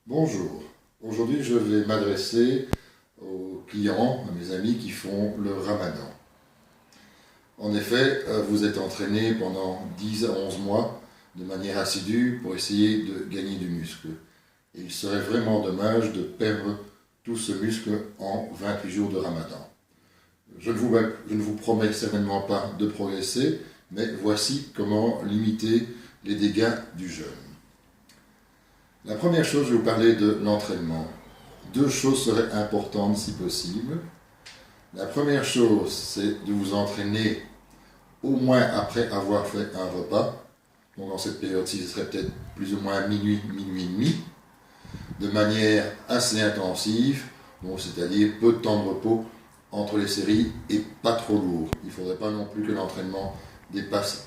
Bonjour, aujourd'hui je vais m'adresser aux clients, à mes amis qui font le ramadan. En effet, vous êtes entraînés pendant 10 à 11 mois de manière assidue pour essayer de gagner du muscle. Et il serait vraiment dommage de perdre tout ce muscle en 28 jours de ramadan. Je ne vous promets certainement pas de progresser, mais voici comment limiter les dégâts du jeûne. La première chose, je vais vous parler de l'entraînement. Deux choses seraient importantes si possible. La première chose, c'est de vous entraîner au moins après avoir fait un repas. Donc dans cette période-ci, ce serait peut-être plus ou moins minuit, minuit et demi, de manière assez intensive, c'est-à-dire peu de temps de repos entre les séries et pas trop lourd. Il ne faudrait pas non plus que l'entraînement dépasse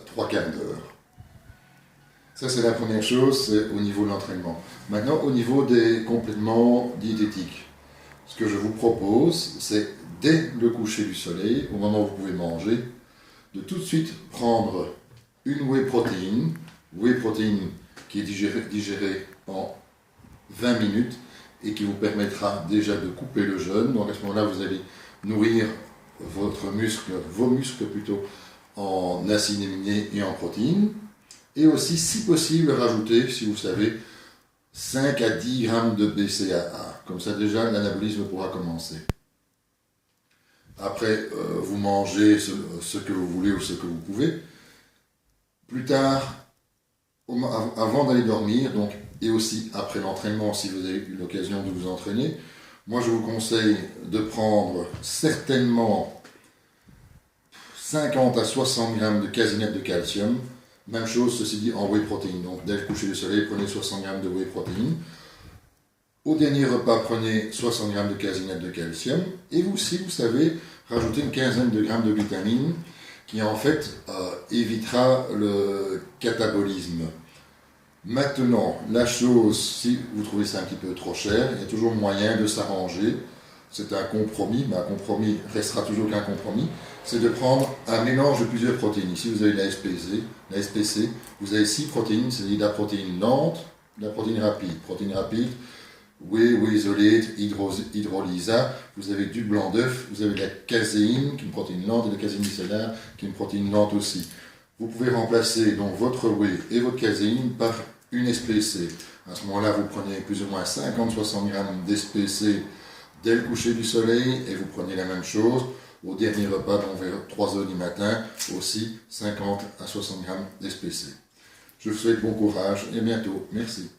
3 quarts d'heure. Ça, c'est la première chose, c'est au niveau de l'entraînement. Maintenant, au niveau des compléments diététiques, ce que je vous propose, c'est dès le coucher du soleil, au moment où vous pouvez manger, de tout de suite prendre une whey protéine qui est digérée en 20 minutes et qui vous permettra déjà de couper le jeûne. Donc à ce moment-là, vous allez nourrir vos muscles plutôt, en acides aminés et en protéines. Et aussi, si possible, rajouter, si vous savez, 5 à 10 grammes de BCAA. Comme ça, déjà, l'anabolisme pourra commencer. Après, vous mangez ce que vous voulez ou ce que vous pouvez. Plus tard, avant d'aller dormir, donc, et aussi après l'entraînement, si vous avez eu l'occasion de vous entraîner, moi, je vous conseille de prendre certainement 50 à 60 grammes de casénate de calcium. Même chose, ceci dit, en whey protéine. Donc, dès le coucher du soleil, prenez 60 grammes de whey protéine. Au dernier repas, prenez 60 grammes de casénate de calcium. Et vous, si vous savez, rajoutez une quinzaine de grammes de vitamines qui, en fait, évitera le catabolisme. Maintenant, la chose, si vous trouvez ça un petit peu trop cher, il y a toujours moyen de s'arranger. C'est un compromis, mais un compromis restera toujours qu'un compromis. C'est de prendre un mélange de plusieurs protéines. Ici, vous avez la SPC, vous avez 6 protéines, c'est-à-dire la protéine lente, la protéine rapide. Protéine rapide, whey isolate, hydrolysa, vous avez du blanc d'œuf, vous avez la caséine, qui est une protéine lente, et la caséine micellaire, qui est une protéine lente aussi. Vous pouvez remplacer donc votre whey et votre caséine par une SPC. À ce moment-là, vous prenez plus ou moins 50-60 grammes d'SPC dès le coucher du soleil et vous prenez la même chose au dernier repas, donc vers 3 h du matin, aussi 50 à 60 grammes d'SPC. Je vous souhaite bon courage et à bientôt. Merci.